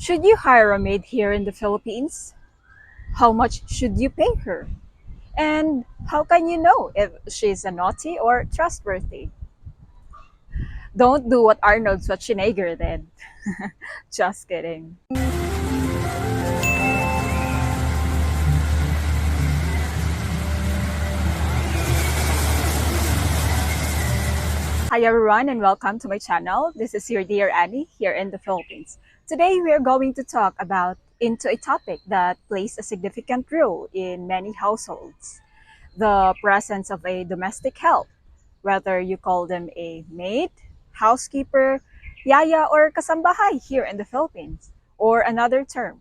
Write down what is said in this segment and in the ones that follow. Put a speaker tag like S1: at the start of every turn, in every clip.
S1: Should you hire a maid here in the Philippines? How much should you pay her? And how can you know if she's a naughty or trustworthy? Don't do what Arnold Schwarzenegger did. Just kidding. Hi everyone and welcome to my channel. This is your dear Annie here in the Philippines. Today we are going to talk about into a topic that plays a significant role in many households. The presence of a domestic help, whether you call them a maid, housekeeper, yaya, or kasambahay here in the Philippines, or another term.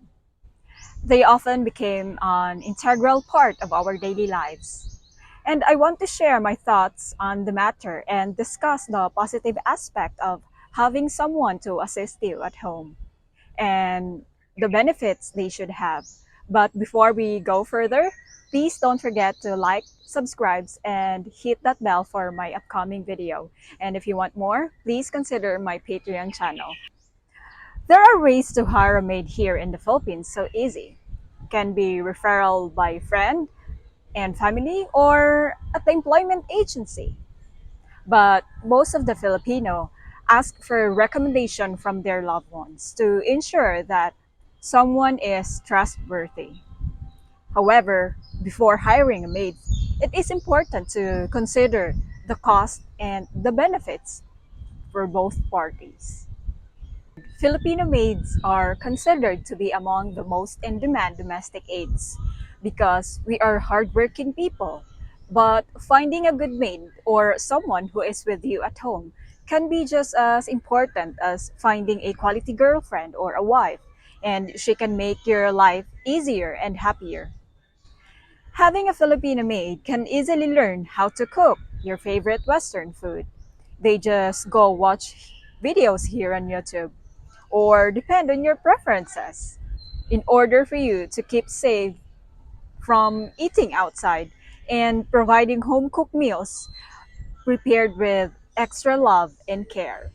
S1: They often became an integral part of our daily lives. And I want to share my thoughts on the matter and discuss the positive aspect of having someone to assist you at home and the benefits they should have. But before we go further, please don't forget to like, subscribe, and hit that bell for my upcoming video. And if you want more, please consider my Patreon channel. There are ways to hire a maid here in the Philippines so easy. Can be referral by friend and family or at the employment agency. But most of the Filipino ask for recommendation from their loved ones to ensure that someone is trustworthy. However, before hiring a maid, it is important to consider the cost and the benefits for both parties. Filipino maids are considered to be among the most in-demand domestic aids because we are hardworking people. But finding a good maid or someone who is with you at home can be just as important as finding a quality girlfriend or a wife, and she can make your life easier and happier. Having a Filipino maid can easily learn how to cook your favorite Western food. They just go watch videos here on YouTube or depend on your preferences in order for you to keep safe from eating outside and providing home cooked meals prepared with extra love and care.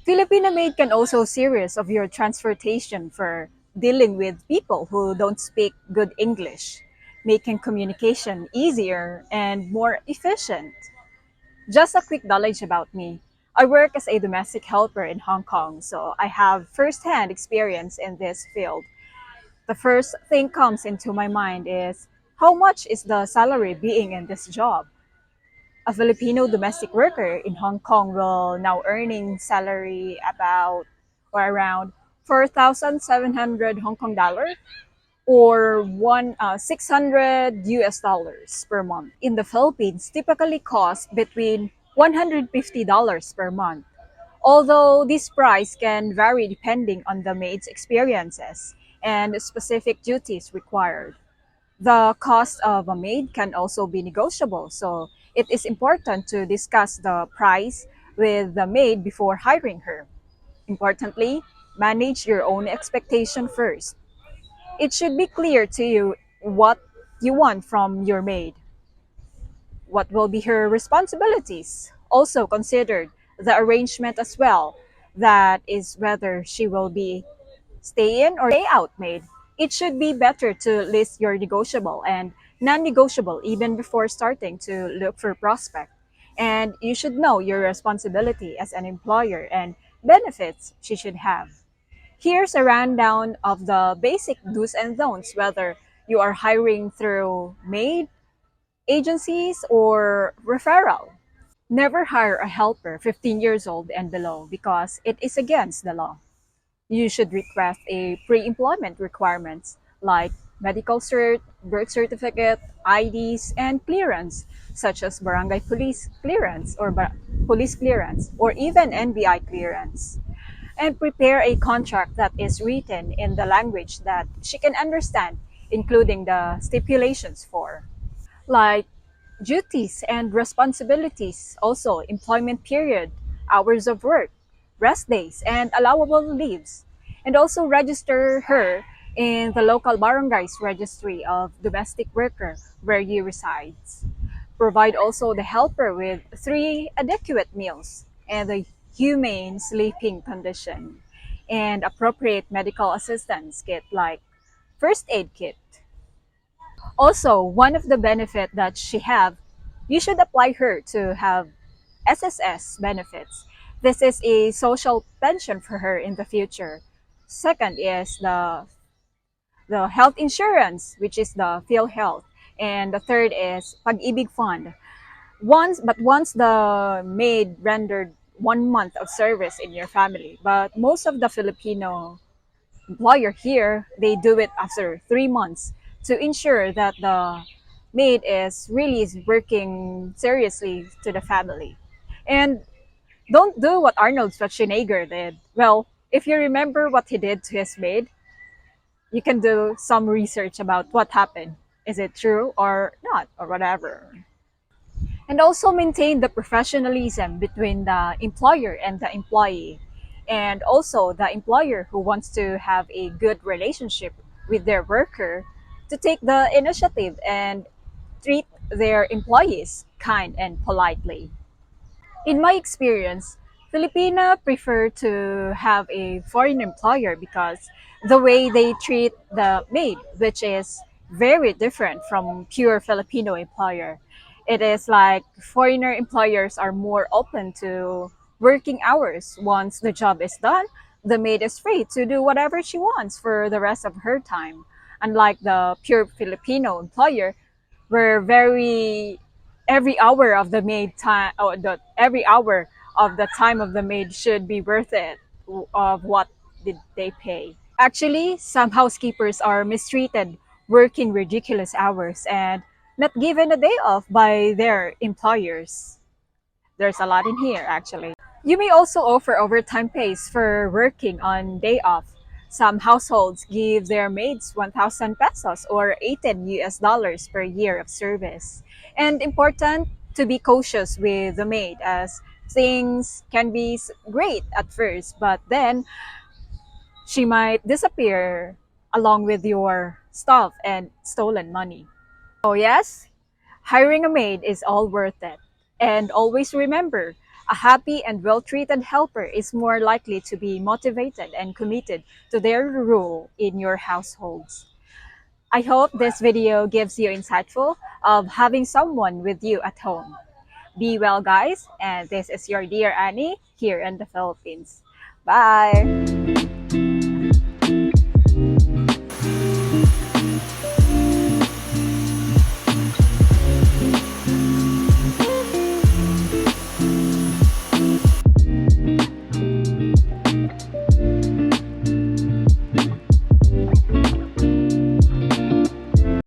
S1: Filipino maid can also serious of your transportation for dealing with people who don't speak good English, making communication easier and more efficient. Just a quick knowledge about me. I work as a domestic helper in Hong Kong, so I have first-hand experience in this field. The first thing comes into my mind is how much is the salary being in this job? A Filipino domestic worker in Hong Kong will now earning salary about or around 4,700 Hong Kong dollar or 600 US dollars per month. In the Philippines, typically cost between $150 per month. Although this price can vary depending on the maid's experiences and specific duties required. The cost of a maid can also be negotiable, so it is important to discuss the price with the maid before hiring her. Importantly, manage your own expectation first. It should be clear to you what you want from your maid. What will be her responsibilities? Also considered the arrangement as well. That is whether she will be stay in or stay out maid. It should be better to list your negotiable and non-negotiable even before starting to look for prospect. And you should know your responsibility as an employer and benefits she should have. Here's a rundown of the basic do's and don'ts whether you are hiring through maid, agencies, or referral. Never hire a helper 15 years old and below because it is against the law. You should request a pre-employment requirements like medical cert, birth certificate, IDs, and clearance, such as barangay police clearance or police clearance, or even NBI clearance. And prepare a contract that is written in the language that she can understand, including the stipulations for, like duties and responsibilities, also employment period, hours of work, rest days, and allowable leaves. And also register her in the local barangay's registry of domestic worker where you resides. Provide also the helper with 3 adequate meals and a humane sleeping condition. and appropriate medical assistance kit like first aid kit. Also, one of the benefit that she have, you should apply her to have SSS benefits. This is a social pension for her in the future. Second is the health insurance, which is the PhilHealth. And the third is Pag-ibig Fund. Once the maid rendered 1 month of service in your family, but most of the Filipino employer here, they do it after 3 months to ensure that the maid is really working seriously to the family. And don't do what Arnold Schwarzenegger did. Well, if you remember what he did to his maid, you can do some research about what happened. Is it true or not, or whatever? And also maintain the professionalism between the employer and the employee. And also the employer who wants to have a good relationship with their worker to take the initiative and treat their employees kind and politely. In my experience, Filipina prefer to have a foreign employer because the way they treat the maid, which is very different from pure Filipino employer. It is like foreigner employers are more open to working hours. Once the job is done, the maid is free to do whatever she wants for the rest of her time. Unlike the pure Filipino employer, we're very every hour of the maid time or the every hour of the time of the maid should be worth it of what did they pay. Actually, some housekeepers are mistreated, working ridiculous hours and not given a day off by their employers. There's a lot in here actually. You may also offer overtime pays for working on day off. Some households give their maids 1,000 pesos or 18 US dollars per year of service. And important to be cautious with the maid as things can be great at first, but then she might disappear along with your stuff and stolen money. Oh yes, hiring a maid is all worth it. And always remember, a happy and well treated helper is more likely to be motivated and committed to their role in your households. I hope this video gives you insightful of having someone with you at home. Be well, guys, and this is your dear Annie here in the Philippines. Bye!